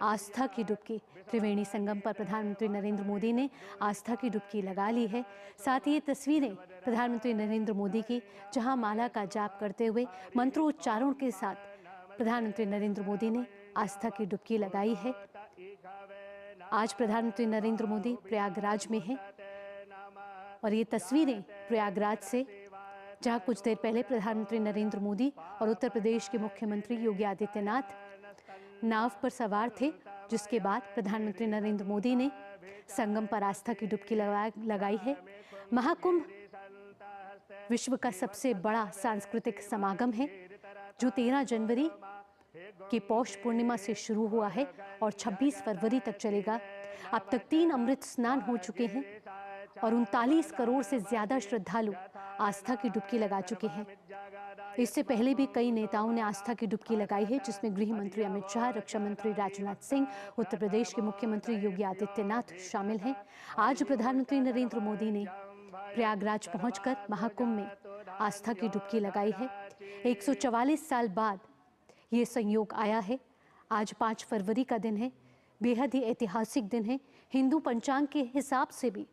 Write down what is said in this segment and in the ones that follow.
आस्था की डुबकी। त्रिवेणी संगम पर प्रधानमंत्री नरेंद्र मोदी ने आस्था की डुबकी लगा ली है। साथ ही ये तस्वीरें प्रधानमंत्री नरेंद्र मोदी की, जहां माला का जाप करते हुए मंत्रोच्चारण के साथ प्रधानमंत्री नरेंद्र मोदी ने आस्था की डुबकी लगाई है। आज प्रधानमंत्री नरेंद्र मोदी प्रयागराज में हैं और ये तस्वीरें प्रयागराज से, जहां कुछ देर पहले प्रधानमंत्री नरेंद्र मोदी और उत्तर प्रदेश के मुख्यमंत्री योगी आदित्यनाथ नाव पर सवार थे, जिसके बाद प्रधानमंत्री नरेंद्र मोदी ने संगम पर आस्था की डुबकी लगाई है। महाकुंभ विश्व का सबसे बड़ा सांस्कृतिक समागम है, जो 13 जनवरी की पौष पूर्णिमा से शुरू हुआ है और 26 फरवरी तक चलेगा। अब तक 3 अमृत स्नान हो चुके हैं और 39 करोड़ से ज्यादा श्रद्धालु आस्था की डुबकी लगा चुके हैं। इससे पहले भी कई नेताओं ने आस्था की डुबकी लगाई है, जिसमें गृह मंत्री अमित शाह, रक्षा मंत्री राजनाथ सिंह, उत्तर प्रदेश के मुख्यमंत्री योगी आदित्यनाथ शामिल हैं। आज प्रधानमंत्री नरेंद्र मोदी ने प्रयागराज पहुंचकर महाकुंभ में आस्था की डुबकी लगाई है। 144 साल बाद ये संयोग आया है। आज 5 फरवरी का दिन है, बेहद ही ऐतिहासिक दिन है। हिंदू पंचांग के हिसाब से भी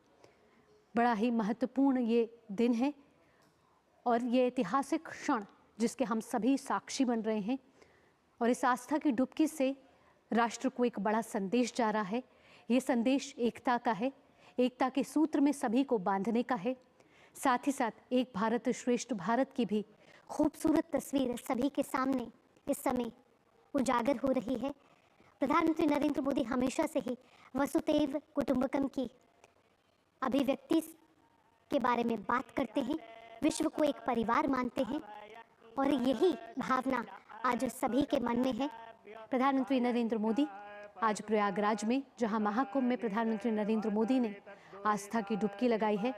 बड़ा ही महत्वपूर्ण ये दिन है और ये ऐतिहासिक क्षण जिसके हम सभी साक्षी बन रहे हैं। और इस आस्था की डुबकी से राष्ट्र को एक बड़ा संदेश जा रहा है। ये संदेश एकता का है, एकता के सूत्र में सभी को बांधने का है। साथ ही साथ एक भारत श्रेष्ठ भारत की भी खूबसूरत तस्वीर सभी के सामने इस समय उजागर हो रही है। प्रधानमंत्री नरेंद्र मोदी हमेशा से ही वसुधैव कुटुंबकम की अभिव्यक्ति के बारे में बात करते हैं, विश्व को एक परिवार मानते हैं और यही भावना आज सभी के मन में है। प्रधानमंत्री नरेंद्र मोदी आज प्रयागराज में, जहां महाकुंभ में प्रधानमंत्री नरेंद्र मोदी ने आस्था की डुबकी लगाई है।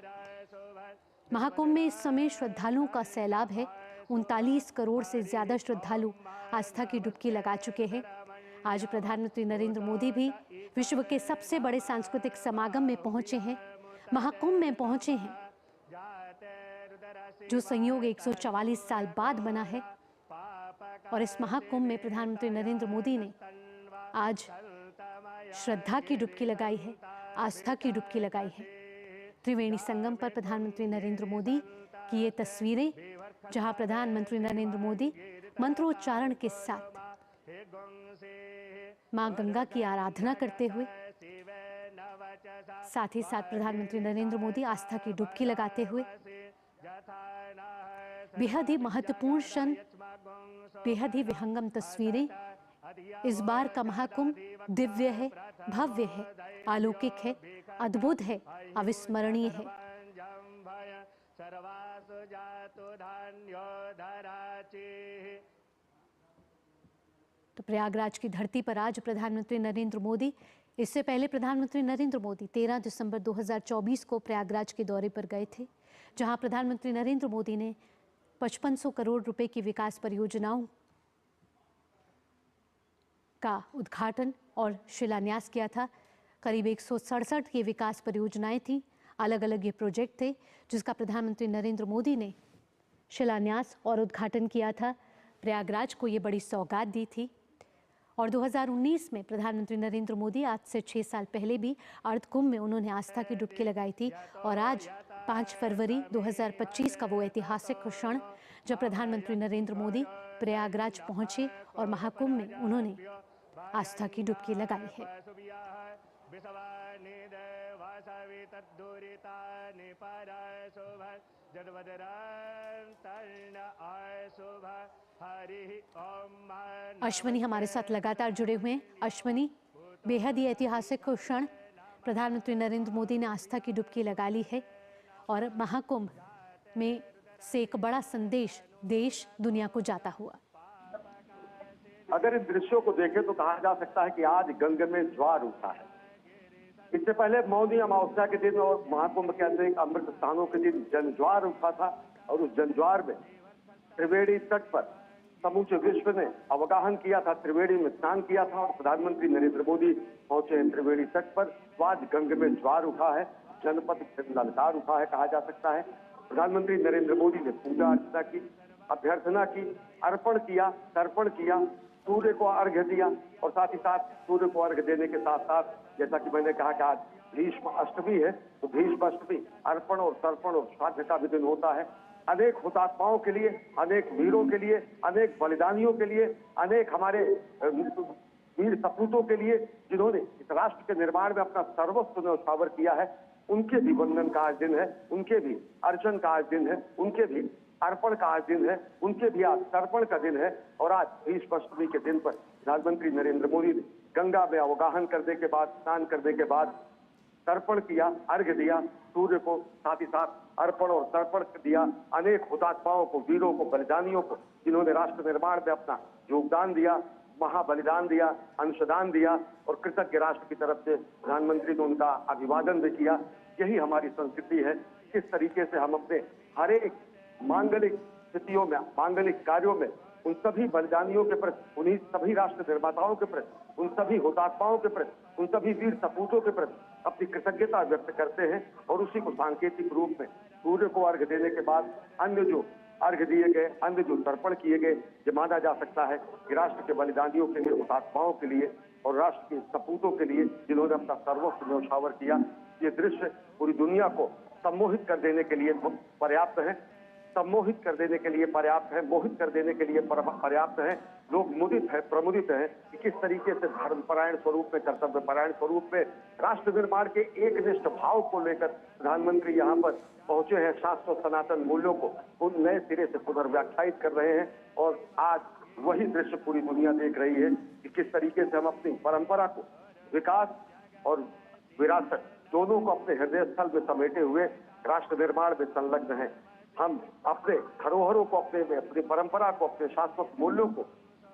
महाकुंभ में इस समय श्रद्धालुओं का सैलाब है। 39 करोड़ से ज्यादा श्रद्धालु आस्था की डुबकी लगा चुके हैं। आज प्रधानमंत्री नरेंद्र मोदी भी विश्व के सबसे बड़े सांस्कृतिक समागम में पहुंचे हैं, महाकुंभ में पहुंचे हैं, जो संयोग 144 साल बाद बना है। और इस महाकुंभ में प्रधानमंत्री नरेंद्र मोदी ने आज श्रद्धा की डुबकी लगाई है, आस्था की डुबकी लगाई है। त्रिवेणी संगम पर प्रधानमंत्री नरेंद्र मोदी की ये तस्वीरें, जहां प्रधानमंत्री नरेंद्र मोदी मंत्रोच्चारण के साथ मां गंगा की आराधना करते हुए, साथ ही साथ प्रधानमंत्री नरेंद्र मोदी आस्था की डुबकी लगाते हुए, बेहद ही महत्वपूर्ण क्षण, बेहद ही विहंगम तस्वीरें। इस बार का महाकुंभ दिव्य है, भव्य है, अलौकिक है, अद्भुत है, अविस्मरणीय है। तो प्रयागराज की धरती पर आज प्रधानमंत्री नरेंद्र मोदी, इससे पहले प्रधानमंत्री नरेंद्र मोदी 13 दिसंबर 2024 को प्रयागराज के दौरे पर गए थे, जहां प्रधानमंत्री नरेंद्र मोदी ने 5500 करोड़ रुपए की विकास परियोजनाओं का उद्घाटन और शिलान्यास किया था। करीब 167 ये विकास परियोजनाएं थी, अलग अलग ये प्रोजेक्ट थे, जिसका प्रधानमंत्री नरेंद्र मोदी ने शिलान्यास और उद्घाटन किया था। प्रयागराज को ये बड़ी सौगात दी थी। और 2019 में प्रधानमंत्री नरेंद्र मोदी, आज से 6 साल पहले भी अर्धकुंभ में उन्होंने आस्था की डुबकी लगाई थी। और आज 5 फरवरी 2025 का वो ऐतिहासिक क्षण, जब प्रधानमंत्री नरेंद्र मोदी प्रयागराज पहुंचे और महाकुंभ में उन्होंने आस्था की डुबकी लगाई है। अश्वनी हमारे साथ लगातार जुड़े हुए हैं। अश्वनी, बेहद ही ऐतिहासिक क्षण, प्रधानमंत्री नरेंद्र मोदी ने आस्था की डुबकी लगा ली है और महाकुंभ में से एक बड़ा संदेश देश दुनिया को जाता हुआ। अगर इन दृश्यों को देखें तो कहा जा सकता है कि आज गंगा में ज्वार उठा है। इससे पहले मौनी अमावस्या के दिन और महाकुंभ के अनेक अमृत स्थानों के दिन जनज्वार उठा था और उस जनज्वार में त्रिवेणी तट पर समूचे विश्व ने अवगाहन किया था, त्रिवेणी में स्नान किया था और प्रधानमंत्री नरेंद्र मोदी पहुंचे त्रिवेणी तट पर। तो आज गंगा में ज्वार उठा है, जनपद ललकार उठा है, कहा जा सकता है। प्रधानमंत्री नरेंद्र मोदी ने पूजा अर्चना की, अभ्यर्थना की, अर्पण किया, तर्पण किया सूर्य को अर्घ्य दिया और साथ ही साथ सूर्य को अर्घ्य देने के साथ साथ जैसा कि मैंने कहा कि आज भीष्म अष्टमी है, तो भीष्म अष्टमी अर्पण और तर्पण और श्राद्ध का भी दिन होता है। अनेक हुतात्माओं के लिए, अनेक वीरों के लिए, अनेक बलिदानियों के लिए, अनेक हमारे वीर सपूतों के लिए जिन्होंने इस राष्ट्र के निर्माण में अपना सर्वस्व न्यौछावर किया है, उनके भी वंदन का आज दिन है, उनके भी अर्चन का आज दिन है, उनके भी अर्पण का आज दिन है, उनके भी आज तर्पण का दिन है। और आज भीष्म अष्टमी के दिन पर प्रधानमंत्री नरेंद्र मोदी ने गंगा में अवगाहन करने के बाद, स्नान करने के बाद तर्पण किया, अर्घ्य दिया सूर्य को, साथ ही साथ अर्पण और तर्पण दिया अनेक हुतात्माओं को, वीरों को, बलिदानियों को, जिन्होंने राष्ट्र निर्माण में अपना योगदान दिया, महाबलिदान दिया, अंशदान दिया और कृतज्ञ राष्ट्र की तरफ से प्रधानमंत्री ने उनका अभिवादन भी किया। यही हमारी संस्कृति है। किस तरीके से हम अपने हर एक मांगलिक स्थितियों में, मांगलिक कार्यों में उन सभी बलिदानियों के प्रति, उन्हीं सभी राष्ट्र निर्माताओं के प्रति, उन सभी हुतात्माओं के प्रति, उन सभी वीर सपूतों के प्रति अपनी कृतज्ञता व्यक्त करते हैं। और उसी को सांकेतिक रूप में सूर्य को अर्घ्य देने के बाद अन्य जो अर्घ्य दिए गए, अन्य जो तर्पण किए गए, ये माना जा सकता है कि राष्ट्र के बलिदानियों के लिए, हुतात्माओं के लिए और राष्ट्र के सपूतों के लिए जिन्होंने अपना सर्वस्व न्यौछावर किया, ये दृश्य पूरी दुनिया को सम्मोहित कर देने के लिए पर्याप्त है, सम्मोहित कर देने के लिए पर्याप्त है, मोहित कर देने के लिए पर्याप्त है। लोग मुदित है, प्रमुदित है कि किस तरीके से धर्मपरायण स्वरूप में, कर्तव्यपरायण स्वरूप में राष्ट्र निर्माण के एकनिष्ठ भाव को लेकर प्रधानमंत्री यहाँ पर पहुंचे हैं। शाश्वत सनातन मूल्यों को उन नए सिरे से पुनर्व्याख्यायित कर रहे हैं और आज वही दृश्य पूरी दुनिया देख रही है कि किस तरीके से हम अपनी परंपरा को, विकास और विरासत दोनों को अपने हृदय स्थल में समेटे हुए राष्ट्र निर्माण में संलग्न हैं। हम अपने धरोहरों को, अपनी परंपरा को, अपने शाश्वत मूल्यों को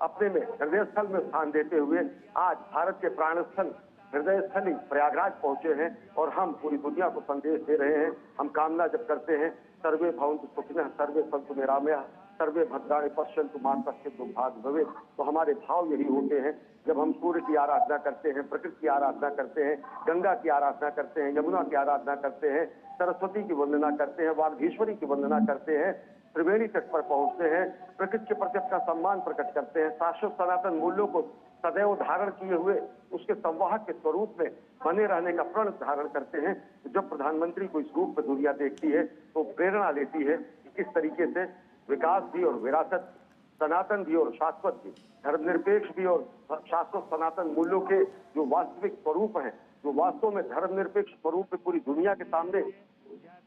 अपने में हृदय स्थल में स्थान देते हुए आज भारत के प्राण स्थल, हृदय स्थली प्रयागराज पहुंचे हैं और हम पूरी दुनिया को संदेश दे रहे हैं। हम कामना जब करते हैं सर्वे भवन्तु सुखिनः, सर्वे सन्तु निरामयाः, सर्वे भद्राणि पश्यन्तु मा कश्चित् दुर्भाग्यं भवेत्, तो हमारे भाव यही होते हैं। जब हम सूर्य की आराधना करते हैं, प्रकृति की आराधना करते हैं, गंगा की आराधना करते हैं, यमुना की आराधना करते हैं, सरस्वती की वंदना करते हैं, वागीश्वरी की वंदना करते हैं, त्रिवेणी तट पर पहुंचते हैं, प्रकृति के प्रति अपना सम्मान प्रकट करते हैं, शाश्वत सनातन मूल्यों को सदैव धारण किए हुए उसके संवाहक के स्वरूप में बने रहने का प्रण धारण करते हैं। तो जब प्रधानमंत्री को इस रूप में दुनिया देखती है तो प्रेरणा लेती है कि किस तरीके से विकास भी और विरासत, सनातन भी और शाश्वत भी, धर्मनिरपेक्ष भी और शाश्वत सनातन मूल्यों के जो वास्तविक स्वरूप हैं, जो वास्तव में धर्मनिरपेक्ष स्वरूप में पूरी दुनिया के सामने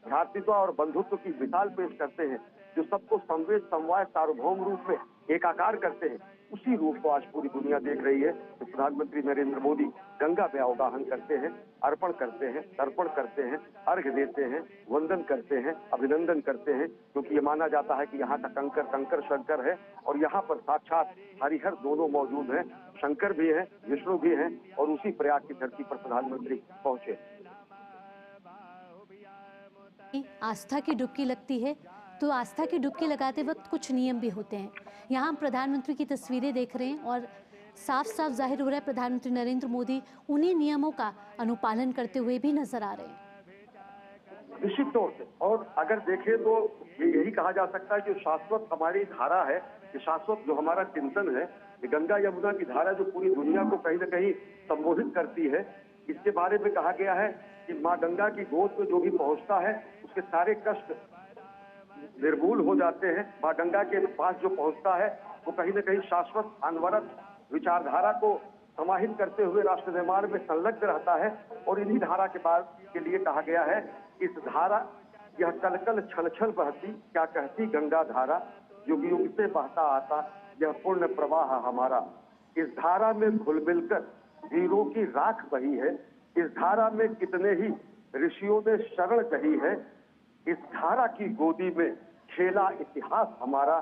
भ्रातृत्व और बंधुत्व की मिसाल पेश करते हैं, जो सबको संवेद, समवाय, सार्वभौम रूप में एकाकार करते हैं, उसी रूप को आज पूरी दुनिया देख रही है। तो प्रधानमंत्री नरेंद्र मोदी गंगा में अवगाहन करते हैं, अर्पण करते हैं, तर्पण करते हैं, अर्घ्य देते हैं, वंदन करते हैं, अभिनंदन करते हैं, क्योंकि ये माना जाता है कि यहाँ का कंकर कंकर शंकर है और यहाँ पर साक्षात हरिहर दोनों मौजूद हैं, शंकर भी हैं, विष्णु भी हैं और उसी प्रयाग की धरती पर प्रधानमंत्री पहुंचे। आस्था की डुबकी लगती है तो आस्था की डुबकी लगाते वक्त कुछ नियम भी होते हैं। यहाँ हम प्रधानमंत्री की तस्वीरें देख रहे हैं और साफ साफ जाहिर हो रहा है प्रधानमंत्री नरेंद्र मोदी उन्हीं नियमों का अनुपालन करते हुए भी नजर आ रहे हैं। निश्चित तौर से, और अगर देखें तो यही कहा जा सकता है कि शाश्वत हमारी धारा है, कि शाश्वत जो हमारा चिंतन है, कि गंगा यमुना की धारा जो पूरी दुनिया को कहीं न कहीं संबोधित करती है। इसके बारे में कहा गया है कि माँ गंगा की गोद में जो भी पहुंचता है उसके सारे कष्ट निर्मूल हो जाते हैं। माँ गंगा के पास जो पहुंचता है वो कहीं न कहीं शाश्वत अनवरत विचारधारा को समाहित करते हुए राष्ट्र निर्माण में संलग्न रहता है। और इन्हीं धारा के बाद के लिए कहा गया है, इस धारा यह कलकल छल छल बहती, क्या कहती गंगा धारा, युग युग से बहता आता यह पूर्ण प्रवाह हमारा। इस धारा में घुल मिलकर वीरों की राख बही है, इस धारा में कितने ही ऋषियों ने शरण कही है, इस धारा की गोदी में खेला इतिहास हमारा।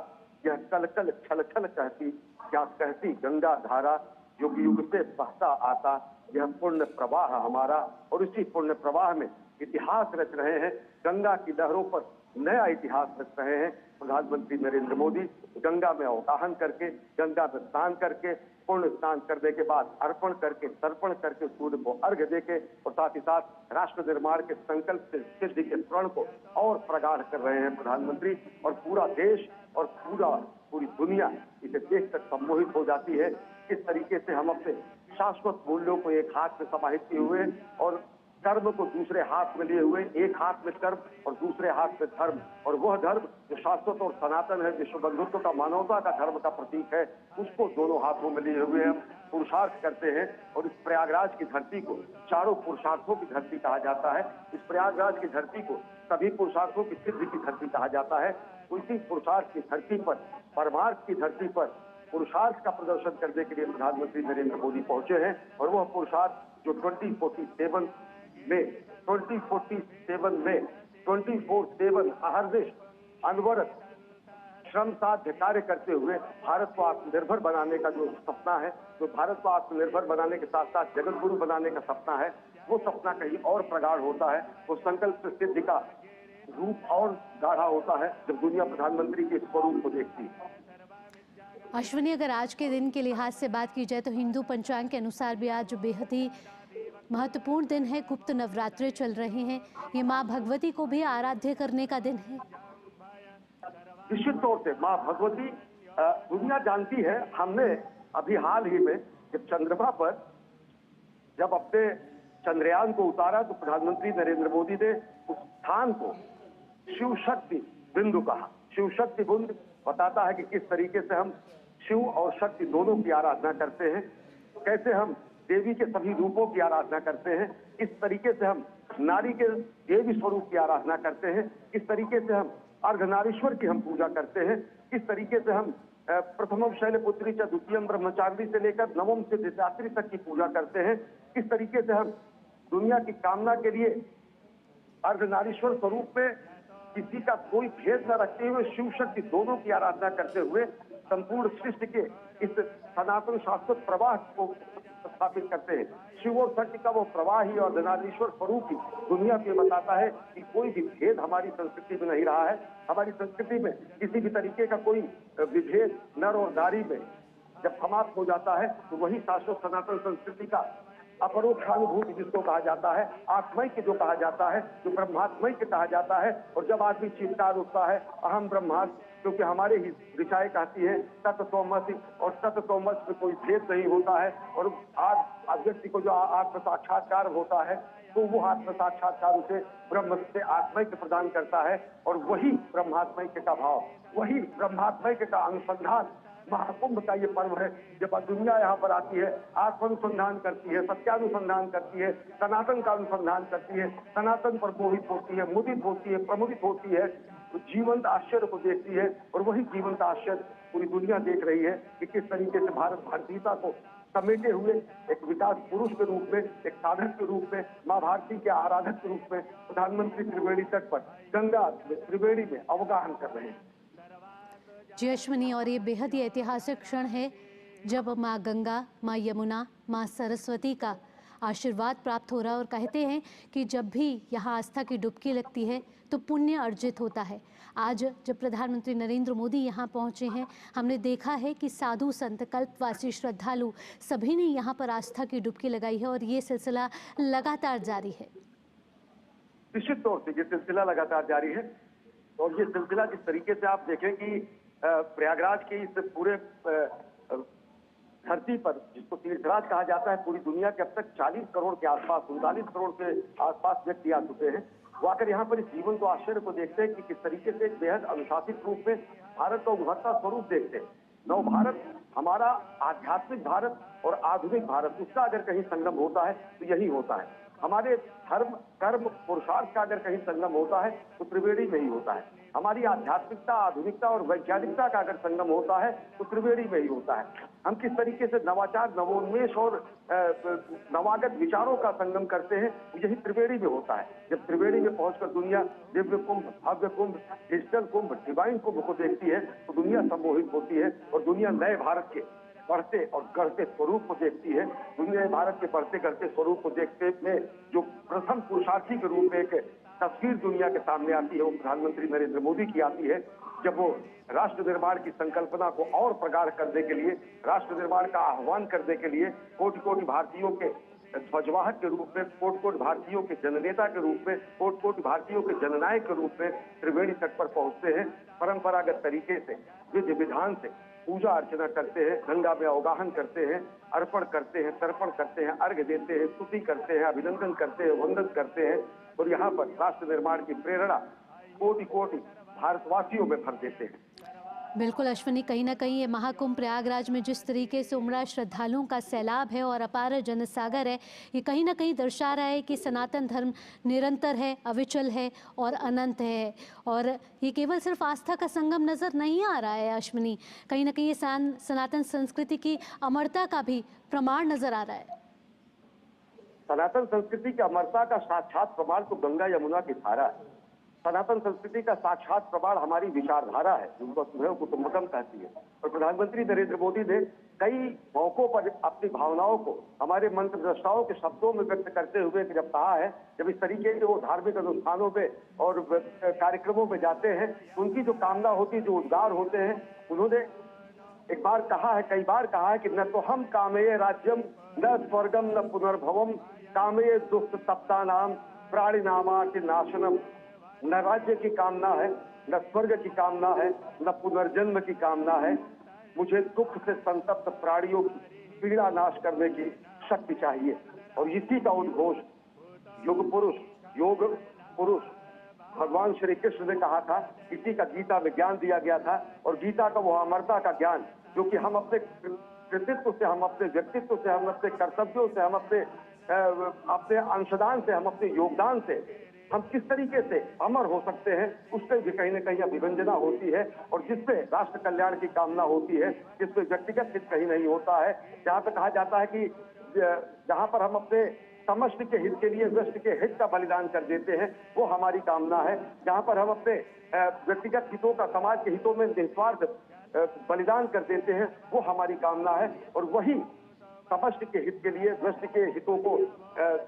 यह कलकल छल छल कहती, क्या कहती गंगा धारा, युग युग से बहता आता यह पुण्य प्रवाह हमारा। और इसी पुण्य प्रवाह में इतिहास रच रहे हैं, गंगा की लहरों पर नया इतिहास रच रहे हैं प्रधानमंत्री नरेंद्र मोदी। गंगा में अवगाहन करके, गंगा में स्नान करके, पूर्ण स्नान करने के बाद अर्पण करके, तर्पण करके, सूर्य को अर्घ्य देके और साथ ही साथ राष्ट्र निर्माण के संकल्प से सिद्धि के प्रण को और प्रगाढ़ कर रहे हैं प्रधानमंत्री। और पूरा देश और पूरी दुनिया इसे देखकर सम्मोहित हो जाती है। किस तरीके से हम अपने शाश्वत मूल्यों को एक हाथ में समाहित किए हुए और कर्म को दूसरे हाथ में लिए हुए, एक हाथ में कर्म और दूसरे हाथ में धर्म, और वह धर्म जो शाश्वत और सनातन है, विश्व बंधुत्व का, मानवता का धर्म का प्रतीक है, उसको दोनों हाथों में लिए हुए हम पुरुषार्थ करते हैं। और इस प्रयागराज की धरती को चारों पुरुषार्थों की धरती कहा जाता है। इस प्रयागराज की धरती को सभी पुरुषार्थों की सिद्धि की धरती कहा जाता है। उसी पुरुषार्थ की धरती पर, परमार्थ की धरती पर पुरुषार्थ का प्रदर्शन करने के लिए प्रधानमंत्री नरेंद्र मोदी पहुंचे हैं। और वह पुरुषार्थ जो 2047 में 24/7 अहर्निश अनवरत श्रम साध्य कार्य करते हुए भारत को आत्मनिर्भर बनाने का जो सपना है, जो भारत को आत्मनिर्भर बनाने के साथ साथ जगत गुरु बनाने का सपना है, वो सपना कहीं और प्रगाढ़ होता है। वो संकल्प सिद्धि का रूप और गाढ़ा होता है जब दुनिया प्रधानमंत्री के स्वरूप को देखती है। अश्विनी, अगर आज के दिन के लिहाज से बात की जाए तो हिंदू पंचांग के अनुसार भी आज बेहद ही महत्वपूर्ण दिन है। गुप्त नवरात्रे चल रहे हैं, ये माँ भगवती को भी आराध्य करने का दिन है। निश्चित तौर से माँ भगवती दुनिया जानती है। हमने अभी हाल ही में जब चंद्रमा पर जब अपने चंद्रयान को उतारा तो प्रधानमंत्री नरेंद्र मोदी ने उस स्थान को शिव शक्ति बिंदु कहा। शिव शक्ति बिंदु बताता है कि किस तरीके से हम शिव और शक्ति दोनों की आराधना करते हैं, कैसे हम देवी के सभी रूपों की आराधना करते हैं, किस तरीके से हम नारी के देवी स्वरूप की आराधना करते हैं, किस तरीके से हम अर्धनारीश्वर की हम पूजा करते हैं, किस तरीके से हम प्रथमम शैलपुत्री च द्वितीयम ब्रह्मचारिणी से लेकर नवम से द्विजात्री तक की पूजा करते हैं, किस तरीके से हम दुनिया की कामना के लिए अर्धनारीश्वर स्वरूप में किसी का कोई भेद न रखते हुए शिव शक्ति दोनों की आराधना करते हुए संपूर्ण सृष्टि के इस सनातन शाश्वत प्रवाह को स्थापित करते हैं। शिव और शक्ति का वो प्रवाह ही और अर्धनारीश्वर स्वरूप ही दुनिया को बताता है कि कोई भी भेद हमारी संस्कृति में नहीं रहा है। हमारी संस्कृति में किसी भी तरीके का कोई विभेद नर और नारी में जब समाप्त हो जाता है तो वही शाश्वत सनातन संस्कृति का अपरोक्षानुभूति जिसको कहा जाता है, आत्मैक्य जो कहा जाता है, जो ब्रह्मात्मैक्य कहा जाता है। और जब आदमी चिंतार उठता है अहम ब्रह्मास्मि, क्योंकि हमारे ही ऋचाएं कहती है तत्त्वमसि, और तत्त्वमसि में कोई भेद नहीं होता है। और आज व्यक्ति को जो आत्म साक्षात्कार होता है तो वो आत्म साक्षात्कार उसे ब्रह्म से आत्मैक्य प्रदान करता है। और वही ब्रह्मात्मैक्य का भाव, वही ब्रह्मात्मैक्य का अनुसंधान महाकुंभ का ये पर्व है। जब दुनिया यहाँ पर आती है, आत्मानुसंधान करती है, सत्यानुसंधान करती है, सनातन का अनुसंधान करती है, सनातन पर मोहित होती है, मुदित होती है, प्रमुदित होती है, तो जीवंत आश्चर्य को देखती है। और वही जीवंत आश्चर्य पूरी दुनिया देख रही है कि किस तरीके से भारत भारतीयता को समेटे हुए एक विकास पुरुष के रूप में, एक साधक के रूप में, माँ भारती के आराधक के रूप में प्रधानमंत्री त्रिवेणी तट पर गंगा त्रिवेणी में अवगाहन कर रहे हैं। जी अश्विनी, और ये बेहद ही ऐतिहासिक क्षण है जब माँ गंगा, माँ यमुना, माँ सरस्वती का आशीर्वाद प्राप्त हो रहा है। और कहते हैं कि जब भी यहाँ आस्था की डुबकी लगती है तो पुण्य अर्जित होता है। आज जब प्रधानमंत्री नरेंद्र मोदी यहाँ पहुँचे हैं, हमने देखा है कि साधु संत कल्पवासी श्रद्धालु सभी ने यहाँ पर आस्था की डुबकी लगाई है और ये सिलसिला लगातार जारी है। निश्चित तौर से ये सिलसिला लगातार जारी है। और ये सिलसिला जिस तरीके से आप देखें कि प्रयागराज के इस पूरे धरती पर जिसको तीर्थराज कहा जाता है, पूरी दुनिया के अब तक 40 करोड़ के आसपास, 39 करोड़ के आसपास व्यक्ति आ चुके हैं। वो आकर यहाँ पर इस जीवन को आश्चर्य को देखते हैं कि किस तरीके से एक बेहद अनुशासित रूप में भारत का उभरता स्वरूप देखते हैं। नव भारत, हमारा आध्यात्मिक भारत और आधुनिक भारत, उसका अगर कहीं संगम होता है तो यही होता है। हमारे धर्म, कर्म, पुरुषार्थ का अगर कहीं संगम होता है तो त्रिवेणी में ही होता है। हमारी आध्यात्मिकता, आधुनिकता और वैज्ञानिकता का अगर संगम होता है तो त्रिवेणी में ही होता है। हम किस तरीके से नवाचार, नवोन्मेष और नवागत विचारों का संगम करते हैं, यही त्रिवेणी में होता है। जब त्रिवेणी में पहुंचकर दुनिया दिव्य कुंभ, भव्य कुंभ, डिजिटल कुंभ, डिवाइन कुंभ को देखती है तो दुनिया सम्मोहित होती है। और दुनिया नए भारत के बढ़ते और गढ़ते स्वरूप को देखती है। दुनिया भारत के बढ़ते गढ़ते स्वरूप को देखते में जो प्रथम पुरुषार्थी के रूप में एक तस्वीर दुनिया के सामने आती है, वो प्रधानमंत्री नरेंद्र मोदी की आती है। जब वो राष्ट्र निर्माण की संकल्पना को और प्रगाढ़ करने के लिए, राष्ट्र निर्माण का आह्वान करने के लिए कोटि कोटि भारतीयों के ध्वजवाहक के रूप में, कोटि कोटि भारतीयों के जननेता के रूप में, कोटि कोटि भारतीयों के जननायक के रूप में त्रिवेणी तट पर पहुंचते हैं। परंपरागत तरीके से विधि विधान से पूजा अर्चना करते हैं, गंगा में अवगाहन करते हैं, अर्पण करते हैं, तर्पण करते हैं, अर्घ्य देते हैं, स्तुति करते हैं, अभिनंदन करते हैं, वंदन करते हैं और यहाँ पर राष्ट्र निर्माण की प्रेरणा कोटि कोटि भारतवासियों में भर देते हैं। बिल्कुल अश्विनी, कहीं ना कहीं ये महाकुंभ प्रयागराज में जिस तरीके से उमड़ा श्रद्धालुओं का सैलाब है और अपार जनसागर है, ये कहीं ना कहीं दर्शा रहा है कि सनातन धर्म निरंतर है, अविचल है और अनंत है। और ये केवल सिर्फ आस्था का संगम नज़र नहीं आ रहा है अश्विनी, कहीं ना कहीं ये सनातन संस्कृति की अमरता का भी प्रमाण नजर आ रहा है। सनातन संस्कृति की अमरता का साक्षात प्रमाण तो गंगा यमुना की धारा है। सनातन संस्कृति का साक्षात प्रमाण हमारी विचारधारा है, जिनको वसुधैव कुटुंबकम कहती है। और प्रधानमंत्री नरेंद्र मोदी ने कई मौकों पर अपनी भावनाओं को हमारे मंत्र दृष्टाओं के शब्दों में व्यक्त करते हुए जब कहा है, जब इस तरीके से वो धार्मिक अनुष्ठानों में और कार्यक्रमों में जाते हैं, उनकी जो कामना होती है, जो उद्गार होते हैं, उन्होंने एक बार कहा है, कई बार कहा है कि न तो हम कामये राज्यम न स्वर्गम न पुनर्भवम कामये दुष्ट तप्ता नाम प्राणी नामाति नाशनम। न राज्य की कामना है, न स्वर्ग की कामना है, न पुनर्जन्म की कामना है। मुझे दुख से संतप्त प्राणियों की पीड़ा नाश करने की शक्ति चाहिए। और इसी का उद्घोष योग पुरुष भगवान श्री कृष्ण ने कहा था, इसी का गीता में ज्ञान दिया गया था। और गीता का वो अमरता का ज्ञान जो कि हम अपने कृतित्व से, हम अपने व्यक्तित्व से, हम अपने कर्तव्यों से, हम अपने अंशदान से, हम अपने योगदान से हम किस तरीके से अमर हो सकते हैं, उससे भी कहीं न कहीं अभिव्यंजना होती है। और जिससे राष्ट्र कल्याण की कामना होती है, जिसमें व्यक्तिगत हित कहीं नहीं होता है। जहाँ पे कहा जाता है कि जहाँ पर हम अपने समष्टि के हित के लिए व्यष्टि के हित का बलिदान कर देते हैं, वो हमारी कामना है। जहाँ पर हम अपने व्यक्तिगत हितों का समाज के हितों में निस्वार्थ बलिदान कर देते हैं, वो हमारी कामना है। और वही समष्टि के हित के लिए व्यष्टि के हितों को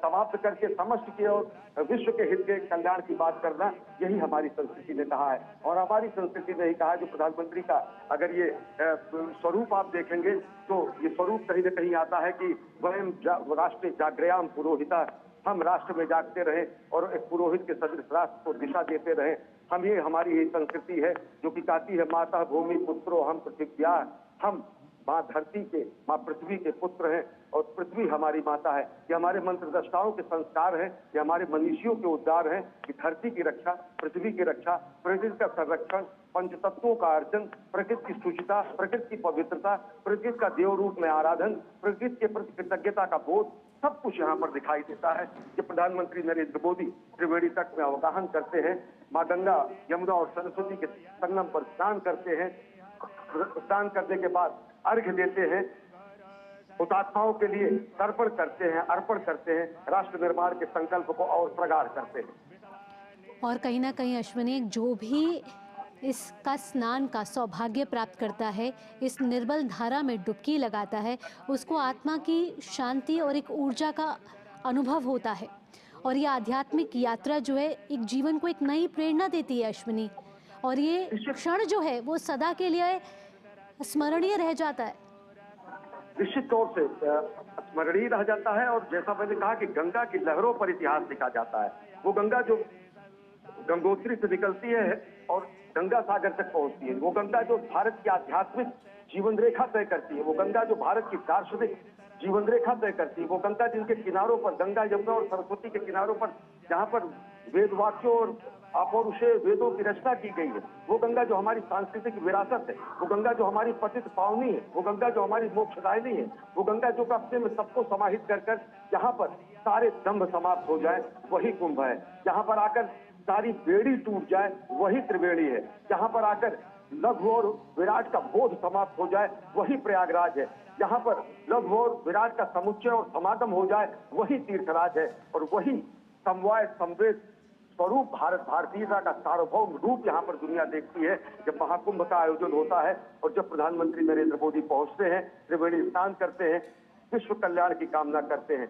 समाप्त करके समष्टि के और विश्व के हित के कल्याण की बात करना, यही हमारी संस्कृति ने कहा है। और हमारी संस्कृति ने ही कहा है, जो प्रधानमंत्री का अगर ये स्वरूप आप देखेंगे तो ये स्वरूप कहीं न कहीं आता है कि वयम राष्ट्र जागृयाम पुरोहिता, हम राष्ट्र में जागते रहे और एक पुरोहित के सदृश राष्ट्र को दिशा देते रहे। हम ये हमारी ये संस्कृति है जो कि कहती है माता भूमि पुत्रो हम पृथिव्या, हम माँ धरती के, माँ पृथ्वी के पुत्र हैं और पृथ्वी हमारी माता है। ये हमारे मंत्र दृष्टाओं के संस्कार हैं, ये हमारे मनीषियों के उद्गार हैं कि धरती की रक्षा, पृथ्वी की रक्षा, प्रकृति का संरक्षण, पंचतत्वों का अर्जन, प्रकृति की शुचिता, प्रकृति की पवित्रता, प्रकृति का देव रूप में आराधन, प्रकृति के प्रति कृतज्ञता का बोध, सब कुछ यहाँ पर दिखाई देता है। कि प्रधानमंत्री नरेंद्र मोदी त्रिवेणी तट में अवगाहन करते हैं, माँ गंगा, यमुना और सरस्वती के संगम पर स्नान करते हैं। स्नान करने के बाद अर्घ्य देते हैं, हुतात्माओं के लिए तर्पण करते हैं, अर्पण करते हैं, राष्ट्र निर्माण के संकल्प को और प्रगाढ़ करते हैं। और कहीं ना कहीं अश्विनी, जो भी इसका स्नान का सौभाग्य प्राप्त करता है, इस निर्मल धारा में डुबकी लगाता है, उसको आत्मा की शांति और एक ऊर्जा का अनुभव होता है। और ये आध्यात्मिक यात्रा जो है, एक जीवन को एक नई प्रेरणा देती है अश्विनी। और ये क्षण जो है वो सदा के लिए स्मरणीय रह जाता है। निश्चित तौर से स्मरणीय रह जाता है। और जैसा मैंने कहा कि गंगा की लहरों पर इतिहास लिखा जाता है। वो गंगा जो गंगोत्री से निकलती है और गंगा सागर तक पहुंचती है, वो गंगा जो भारत की आध्यात्मिक जीवन रेखा तय करती है, वो गंगा जो भारत की दार्शनिक जीवन रेखा तय करती है, वो गंगा जिनके किनारों पर, गंगा यमुना और सरस्वती के किनारों पर जहाँ पर वेद वाक्यों और अपौरुषेय वेदों की रचना की गई है, वो गंगा जो हमारी सांस्कृतिक विरासत है, वो गंगा जो हमारी पतित पावनी है, वो गंगा जो हमारी मोक्षदायिनी है, वो गंगा जो अपने में सबको समाहित कर कर जहाँ पर सारे दंभ समाप्त हो जाए, वही कुंभ है। जहाँ पर आकर सारी बेड़ी टूट जाए, वही त्रिवेणी है। जहाँ पर आकर लघु और विराट का बोध समाप्त हो जाए, वही प्रयागराज है। जहाँ पर लघु और विराट का समुच्चय और समागम हो जाए, वही तीर्थराज है। और वही समवाय संवेद स्वरूप भारत भारतीयता का सार्वभौम रूप यहाँ पर दुनिया देखती है जब महाकुंभ का आयोजन होता है और जब प्रधानमंत्री नरेंद्र मोदी पहुंचते हैं, त्रिवेणी स्नान करते हैं, विश्व कल्याण की कामना करते हैं,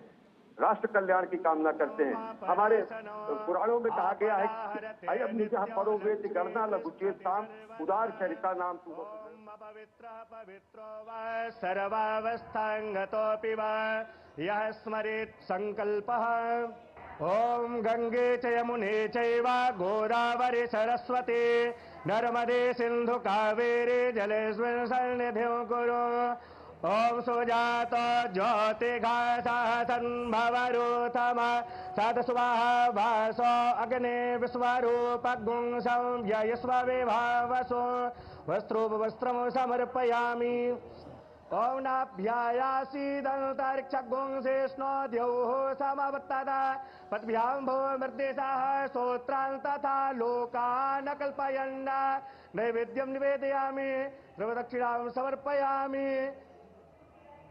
राष्ट्र कल्याण की कामना करते हैं। हमारे पुराणों में कहा गया है कि अयम निजः परो वेति गणना लघुचेताम उदार चरिता नाम तु पवित्रो वा सर्वावस्थांगतोऽपि वा यः स्मरेत् संकल्पः। ओम गंगे च यमुने चैव गोदावरी सरस्वती नर्मदे सिंधु कावेरी जलेस्मिन् सन्निधिं कुरु। ओम सुजात ज्योतिघासन् भवरूथम सदस्वाहा वासो अग्ने विश्वरूपगुं संव्ययस्व विभावसो वस्त्रोपवस्त्रं समर्पयामि। ओम नाभ्यायासीदन्तरिक्षगुं शेष्णो द्यौः समवत्तदा पद्भ्यां भूमर्देशाः स्तोत्रान् तथा लोकान् कल्पयन् नैवेद्यं निवेदयामि द्रवदक्षिणां समर्पयामि।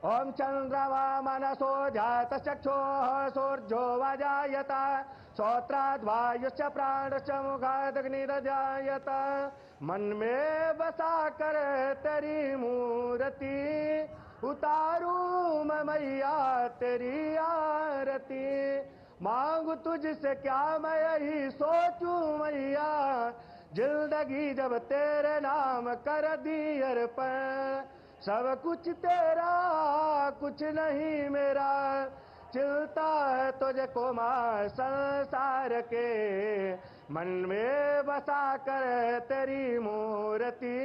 ओम चंद्रमा मनसो जातश्चक्षुः सूर्यो वजायत श्रोत्राद्वायुश्च प्राणश्च मुखादग्निरजायत। मन में बसा कर तेरी मूर्ति उतारूं मैं मैया तेरी आरती। मांगू तुझसे क्या मैं यही सोचूं मैया जिंदगी जब तेरे नाम कर दी अर्पण। सब कुछ तेरा कुछ नहीं मेरा चिलता है तुझको मां संसार के। मन में बसा कर तेरी मूर्ति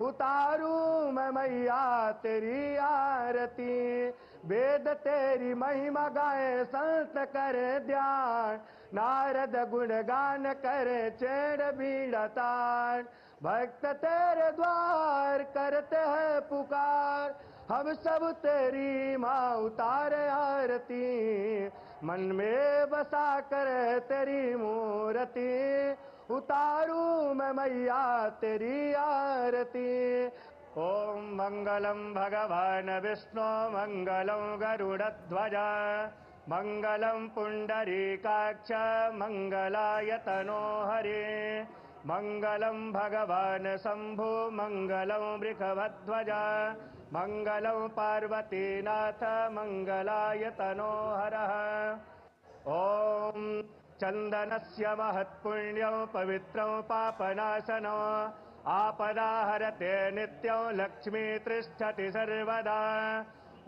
उतारूं मैं मैया तेरी आरती। वेद तेरी महिमा गाए संत करे ध्यान नारद गुणगान करे चेड़ बीड़ा तान। भक्त तेरे द्वार करते हैं पुकार हम सब तेरी माँ उतारे आरती। मन में बसा कर तेरी मूर्ति उतारूं मैं मैया तेरी आरती। ओम मंगलम भगवान विष्णु मंगलम गरुड़ध्वज मंगलम पुंडरीकाक्ष मंगलायतनो हरे। मंगलम भगवान शंभु मंगलम वृषभध्वज मंगलम पार्वतीनाथ मंगलायतनो हरः। ओम चंदनस्य महत्पुण्यं पवित्रं पापनाशनं आपदाहरते नित्यं लक्ष्मी तिष्ठति सर्वदा।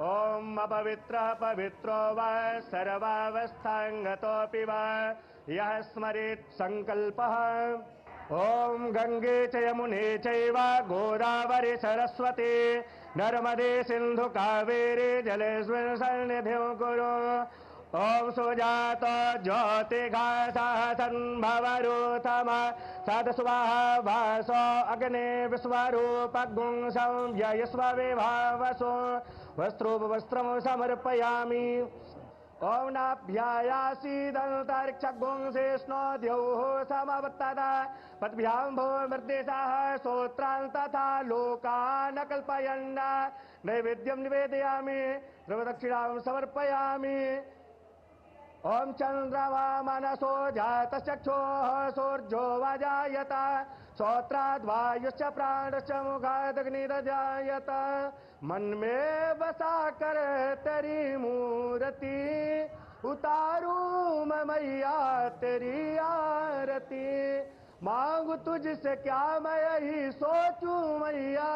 ओम अपवित्रः पवित्रो वा सर्वावस्थांगतोऽपि वा यः स्मरेत् संकल्पः। ओम गंगे च यमुने चैव गोदावरी सरस्वती नर्मदे सिंधु कावेरी जलेस्मिन् सन्निधिं कुरु। ओम सुजात ज्योतिघासन् भवरूथम सदस्वाहा वासो अग्ने विश्वरूपगुं संव्ययस्व विभावसो वस्त्रोपवस्त्रं समर्पयामि। ओम नाभ्यायासीदन्तरिक्षगुं शेष्णो द्यौः समवत्तदा पद्भ्यां भूमर्देशाः स्तोत्रान् तथा लोकान् कल्पयन् नैवेद्यं निवेदयामि द्रवदक्षिणां समर्पयामि। ओम चंद्रमा मनसो जातश्चक्षुः सूर्यो वजायत श्रोत्राद्वायुश्च प्राणश्च मुखादग्निरजायत। मन में बसा कर तेरी मूर्ति उतारूं मैं मैया तेरी आरती। मांगू तुझसे क्या मैं यही सोचूं मैया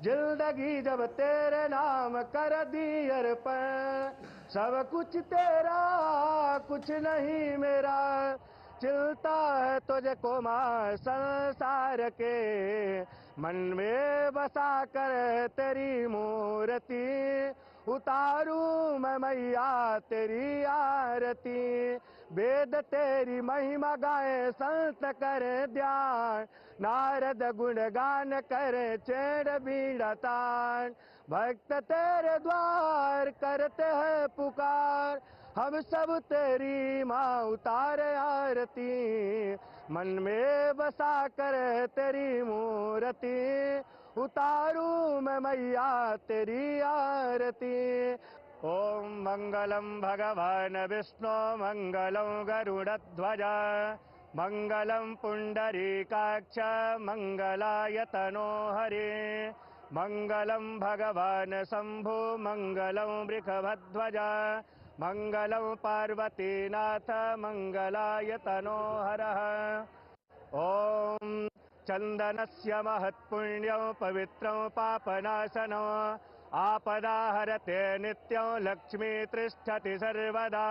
जिंदगी जब तेरे नाम कर दी अर्पण। सब कुछ तेरा कुछ नहीं मेरा चिलता है तुझको मां संसार के। मन में बसा कर तेरी मूर्ति उतारूं मैं मैया तेरी आरती। वेद तेरी महिमा गाए संत करे ध्यान नारद गुणगान करे चेड़ बीड़ा तान। भक्त तेरे द्वार करते हैं पुकार हम सब तेरी माँ उतारे आरती। मन में बसा कर तेरी मूर्ति उतारूं मैं मैया तेरी आरती। ओम मंगलम भगवान विष्णु मंगलम गरुड़ध्वज मंगलम पुंडरीकाक्ष मंगलायतनो हरे। मंगलम भगवान शंभु मंगलम वृषभध्वज मंगलम पार्वतीनाथ मंगलायतनो हरः। ओम चंदनस्य महत्पुण्यं पवित्रं पापनाशनं आपदाहरते नित्यं लक्ष्मी तिष्ठति सर्वदा।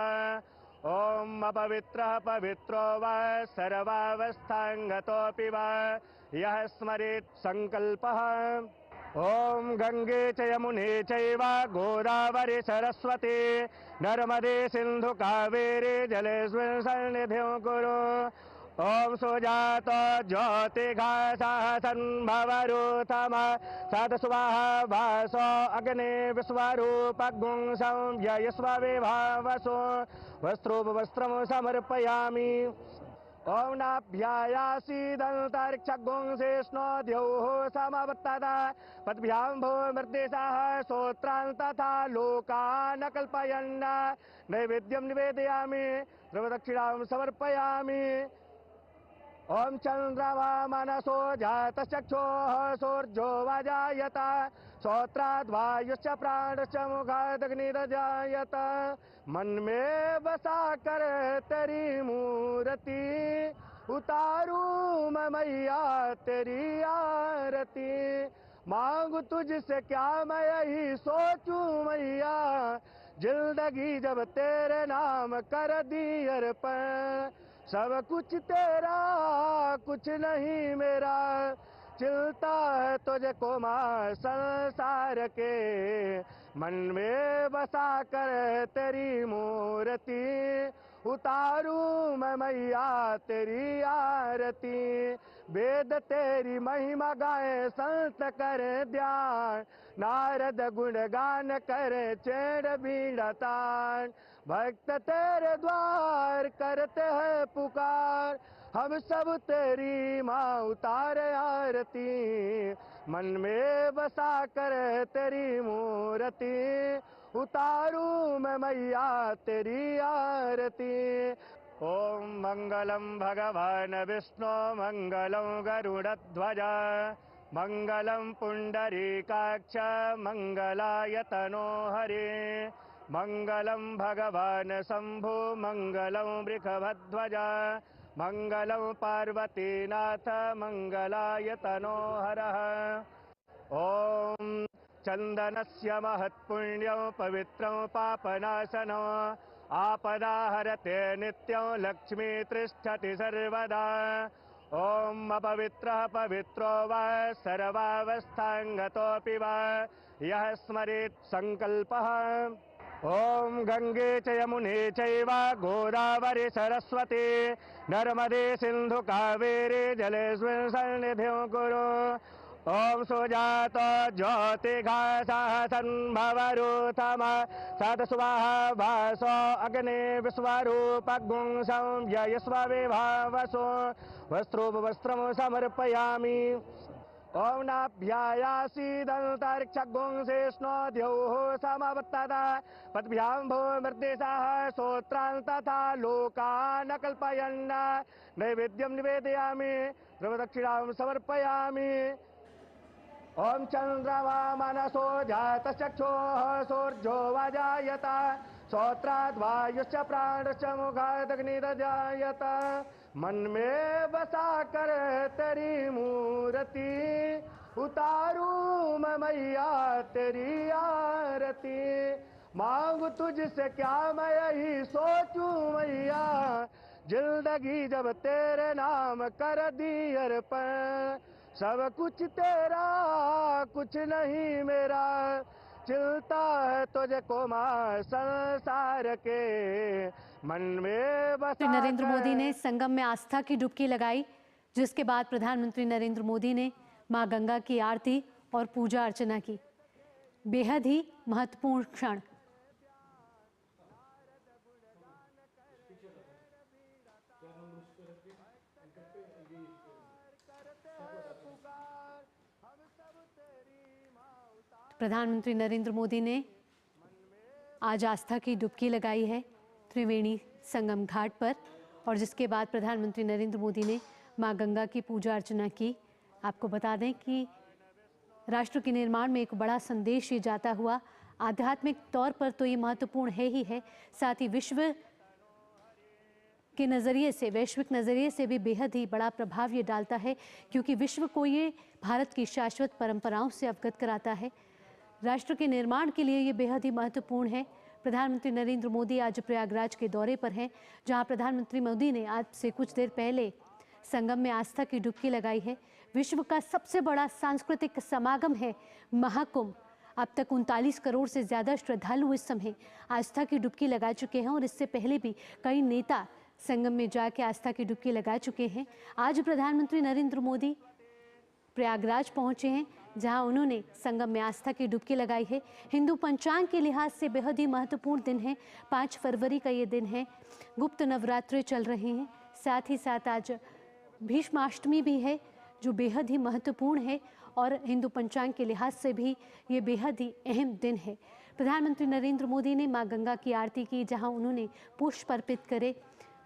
ओम अपवित्रः पवित्रो वा सर्वावस्थांगतोऽपि वा यः स्मरेत् संकल्पः। ओम गंगे च यमुने चैव गोदावरी सरस्वती नर्मदे सिंधु कावेरी जलेस्मिन् सन्निधिं कुरु। ओम सुजात ज्योतिघासः सन्भवरूतम सदस्वाहा वासो अग्ने विश्वरूपगुं संयस्व विभावसो वस्त्रोपवस्त्रं समर्पयामि। ओम नाभ्यायासीदन्तरिक्षगुंसेष्णो द्यौः समवत्तदा पद्भ्यां भूमर्देशाः स्तोत्रान् तथा लोकान् कल्पयन् नैवेद्यं निवेदयामि ध्रुवदक्षिणां समर्पयामि। ओम चंद्रमा मनसो जातश्चक्षुः सूर्यो वजायत श्रोत्राद् वायुश्च प्राणश्च मुखादग्निर्जायत। मन में बसा कर तेरी मूर्ति उतारू मैं मैया तेरी आरती। मांगू तुझसे क्या मैं यही सोचूं मैया जिंदगी जब तेरे नाम कर दी अर्पण। सब कुछ तेरा कुछ नहीं मेरा चिलता है तुझको माँ संसार के। मन में बसा कर तेरी मूर्ति उतारू मैं मैया तेरी आरती। वेद तेरी महिमा गाए संत करे ध्यान नारद गुणगान करे चेड़ बीड़ा तान। भक्त तेरे द्वार करते हैं पुकार हम सब तेरी माँ उतारे आरती। मन में बसा कर तेरी मूर्ति उतारू मैं मैया तेरी आरती। ओम मंगलम भगवान विष्णु मंगलम गरुड़ध्वज मंगलम पुंडरीकाक्ष मंगलाय तनो हरे। मंगलम भगवान शंभु मंगलम वृषभध्वज मंगलम पार्वतीनाथ मंगलाय तनो हरः। ओम चंदनस्य महत्पुण्यं पवित्रं पापनाशनं आपदाहरते नित्यं लक्ष्मी तिष्ठति सर्वदा। ओम अपवित्रः पवित्रो वा सर्वावस्थांगतोऽपि वा यः स्मरेत् संकल्पः। ओम गंगे च यमुने चैव गोदावरी सरस्वती नर्मदे सिंधु कावेरी जलेस्मिन् सन्निधिं कुरु। ओम सुजात ज्योतिघासः सन्भवरूतम सदस्वाहा वासो अग्ने विश्वरूपगुं संयस्व विभावसो वस्त्रोपवस्त्रं समर्पयामि। ओम नाभ्यायासीदन्तरिक्षगुंसेष्णो द्यौः समवत्तदा पद्भ्यां भूमर्देशाः स्तोत्रान् तथा लोकान् कल्पयन् नैवेद्यं निवेदयामि ध्रुवदक्षिणां समर्पयामि। ओम चंद्रमा मनसो जातश्चक्षुः सूर्यो वजायत श्रोत्राद् वायुश्च प्राणश्च मुखादग्निर्जायत। मन में बसा कर तेरी मूर्ति उतारू मैं मैया तेरी आरती। मांगू तुझसे क्या मैं यही सोचूं मैया जिंदगी जब तेरे नाम कर दी अर्पण। सब कुछ तेरा कुछ नहीं मेरा चिलता है तुझको माँ संसार के। मन में बसा नरेंद्र मोदी ने संगम में आस्था की डुबकी लगाई जिसके बाद प्रधानमंत्री नरेंद्र मोदी ने मां गंगा की आरती और पूजा अर्चना की। बेहद ही महत्वपूर्ण क्षण। प्रधानमंत्री नरेंद्र मोदी ने आज आस्था की डुबकी लगाई है त्रिवेणी संगम घाट पर और जिसके बाद प्रधानमंत्री नरेंद्र मोदी ने मां गंगा की पूजा अर्चना की। आपको बता दें कि राष्ट्र के निर्माण में एक बड़ा संदेश ये जाता हुआ आध्यात्मिक तौर पर तो ये महत्वपूर्ण है ही है, साथ ही विश्व के नज़रिए से, वैश्विक नज़रिए से भी बेहद ही बड़ा प्रभाव ये डालता है क्योंकि विश्व को ये भारत की शाश्वत परंपराओं से अवगत कराता है। राष्ट्र के निर्माण के लिए ये बेहद ही महत्वपूर्ण है। प्रधानमंत्री नरेंद्र मोदी आज प्रयागराज के दौरे पर हैं, जहां प्रधानमंत्री मोदी ने आज से कुछ देर पहले संगम में आस्था की डुबकी लगाई है। विश्व का सबसे बड़ा सांस्कृतिक समागम है महाकुंभ। अब तक 39 करोड़ से ज़्यादा श्रद्धालु इस समय आस्था की डुबकी लगा चुके हैं और इससे पहले भी कई नेता संगम में जाके आस्था की डुबकी लगा चुके हैं। आज प्रधानमंत्री नरेंद्र मोदी प्रयागराज पहुंचे हैं, जहां उन्होंने संगम में आस्था की डुबकी लगाई है। हिंदू पंचांग के लिहाज से बेहद ही महत्वपूर्ण दिन है। 5 फरवरी का ये दिन है। गुप्त नवरात्रे चल रहे हैं, साथ ही साथ आज भीष्माष्टमी भी है, जो बेहद ही महत्वपूर्ण है और हिंदू पंचांग के लिहाज से भी ये बेहद ही अहम दिन है। प्रधानमंत्री नरेंद्र मोदी ने मां गंगा की आरती की, जहां उन्होंने पुष्प अर्पित करे,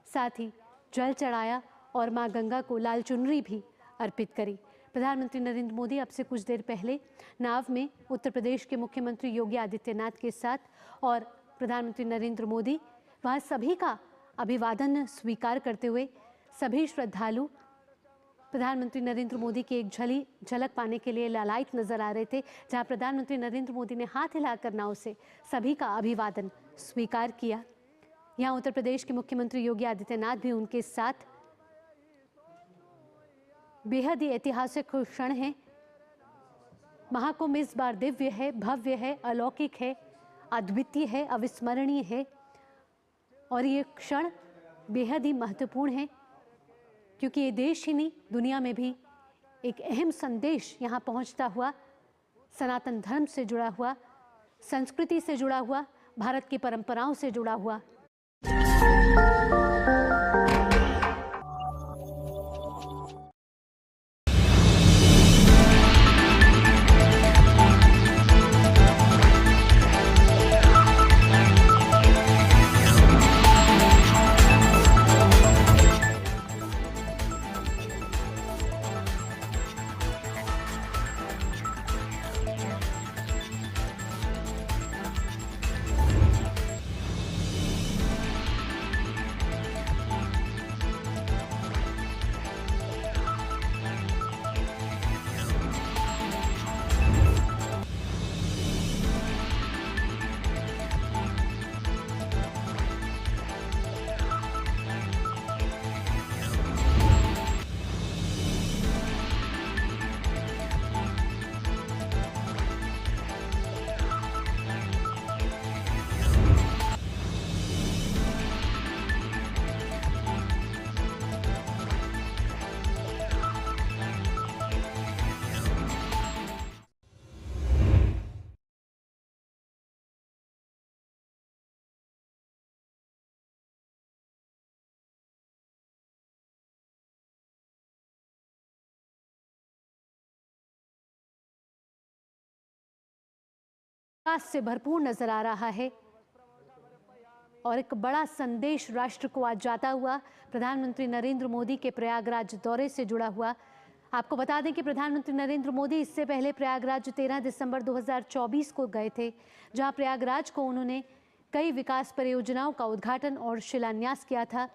साथ ही जल चढ़ाया और मां गंगा को लाल चुनरी भी अर्पित करी। प्रधानमंत्री नरेंद्र मोदी अब से कुछ देर पहले नाव में उत्तर प्रदेश के मुख्यमंत्री योगी आदित्यनाथ के साथ और प्रधानमंत्री नरेंद्र मोदी वहाँ सभी का अभिवादन स्वीकार करते हुए सभी श्रद्धालु प्रधानमंत्री नरेंद्र मोदी की एक झलक पाने के लिए लालायित नजर आ रहे थे, जहां प्रधानमंत्री नरेंद्र मोदी ने हाथ हिलाकर नाव से सभी का अभिवादन स्वीकार किया। यहां उत्तर प्रदेश के मुख्यमंत्री योगी आदित्यनाथ भी उनके साथ। बेहद ही ऐतिहासिक क्षण है। महाकुंभ इस बार दिव्य है, भव्य है, अलौकिक है, अद्वितीय है, अविस्मरणीय है और ये क्षण बेहद ही महत्वपूर्ण है, क्योंकि ये देश ही नहीं दुनिया में भी एक अहम संदेश यहाँ पहुँचता हुआ, सनातन धर्म से जुड़ा हुआ, संस्कृति से जुड़ा हुआ, भारत की परंपराओं से जुड़ा हुआ। से भरपूर नजर आ रहा है और एक बड़ा संदेश राष्ट्र को आज जाता हुआ प्रधानमंत्री नरेंद्र मोदी के प्रयागराज दौरे से जुड़ा हुआ। आपको बता दें कि प्रधानमंत्री नरेंद्र मोदी इससे पहले प्रयागराज 13 दिसंबर 2024 को गए थे, जहां प्रयागराज को उन्होंने कई विकास परियोजनाओं का उद्घाटन और शिलान्यास किया था।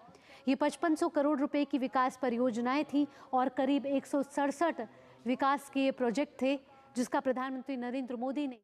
ये 5500 करोड़ रुपए की विकास परियोजनाएं थी और करीब 167 विकास के प्रोजेक्ट थे, जिसका प्रधानमंत्री नरेंद्र मोदी ने